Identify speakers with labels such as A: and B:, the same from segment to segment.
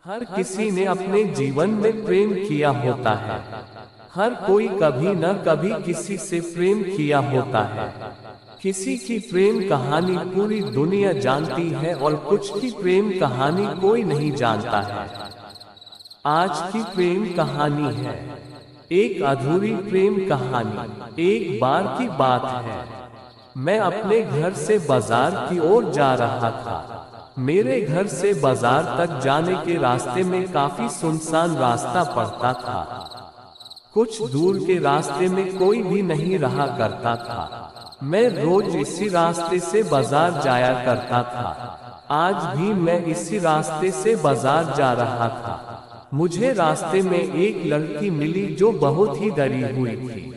A: हर किसी ने अपने जीवन में प्रेम किया होता है। हर कोई कभी न कभी किसी से प्रेम किया होता है। किसी की प्रेम कहानी पूरी दुनिया जानती है और कुछ की प्रेम कहानी कोई नहीं जानता है। आज की प्रेम कहानी है एक अधूरी प्रेम कहानी। एक बार की बात है, मैं अपने घर से बाजार की ओर जा रहा था। मेरे घर से बाजार तक जाने के रास्ते में काफी सुनसान रास्ता पड़ता था। कुछ दूर के रास्ते में कोई भी नहीं रहा करता था। मैं रोज इसी रास्ते से बाजार जाया करता था। आज भी मैं इसी रास्ते से बाजार जा रहा था। मुझे रास्ते में एक लड़की मिली जो बहुत ही डरी हुई थी।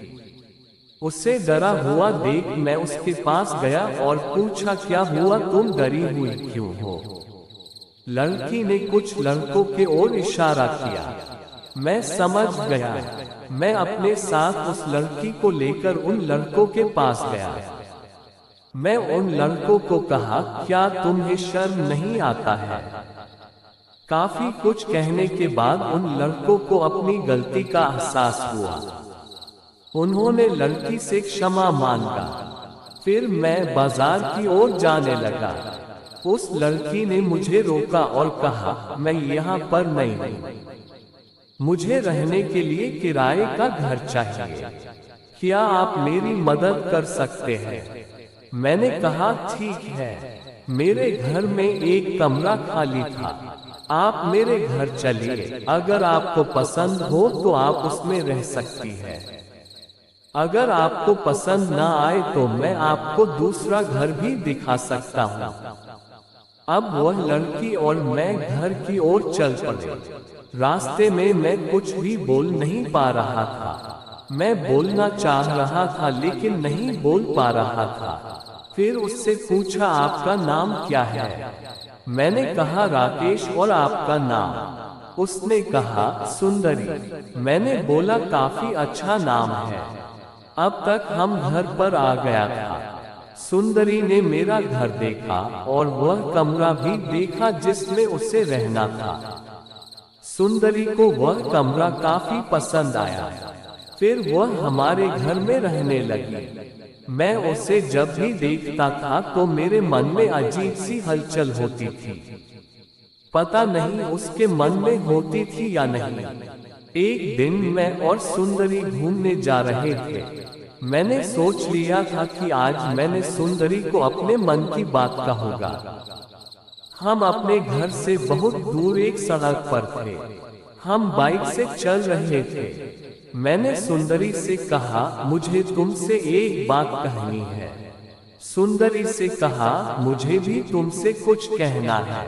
A: उसे डरा हुआ देख मैं उसके पास गया और पूछा, क्या हुआ, तुम डरी हुई क्यों हो? लड़की ने कुछ लड़कों के ओर इशारा किया। मैं समझ गया। मैं अपने साथ उस लड़की को लेकर उन लड़कों के पास गया। मैं उन लड़कों को कहा, क्या तुम्हें शर्म नहीं आता है? काफी कुछ कहने के बाद उन लड़कों को अपनी गलती का एहसास हुआ। उन्होंने लड़की से क्षमा मांगा। फिर मैं बाजार की ओर जाने लगा। उस लड़की ने मुझे रोका और कहा, मैं यहाँ पर नहीं हूँ, मुझे रहने के लिए किराए का घर चाहिए, क्या आप मेरी मदद कर सकते हैं? मैंने कहा, ठीक है, मेरे घर में एक कमरा खाली था, आप मेरे घर चलिए, अगर आपको पसंद हो तो आप उसमें रह सकती है। अगर आपको पसंद ना आए तो मैं आपको दूसरा घर भी दिखा सकता हूँ। अब वह लड़की और मैं घर की ओर चल पड़े। रास्ते में मैं कुछ भी बोल नहीं पा रहा था। मैं बोलना चाह रहा था लेकिन नहीं बोल पा रहा था। फिर उससे पूछा, आपका नाम क्या है? मैंने कहा, राकेश, और आपका नाम? उसने कहा, सुंदरी। मैंने बोला, काफी अच्छा नाम है। अब तक हम घर पर आ गया था। सुंदरी ने मेरा घर देखा और वह कमरा भी देखा जिसमें उसे रहना था। सुंदरी को वह कमरा काफी पसंद आया। फिर वह हमारे घर में रहने लगी। मैं उसे जब भी देखता था तो मेरे मन में अजीब सी हलचल होती थी। पता नहीं उसके मन में होती थी या नहीं। एक दिन मैं और सुंदरी घूमने जा रहे थे। मैंने सोच लिया था कि आज मैंने सुंदरी को अपने मन की बात कहूंगा। हम अपने घर से बहुत दूर एक सड़क पर थे। हम बाइक से चल रहे थे। मैंने सुंदरी से कहा, मुझे तुमसे एक बात कहनी है। सुंदरी से कहा, मुझे भी तुमसे कुछ कहना है।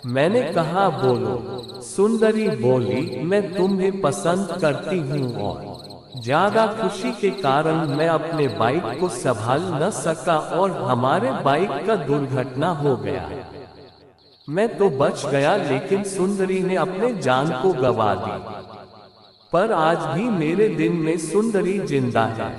A: मैंने कहा, बोलो। सुंदरी बोली, मैं तुम्हें पसंद करती हूँ और ज्यादा खुशी के कारण मैं अपने बाइक को संभाल न सका और हमारे बाइक का दुर्घटना हो गया। मैं तो बच गया लेकिन सुंदरी ने अपने जान को गंवा दी। पर आज भी मेरे दिल में सुंदरी जिंदा है।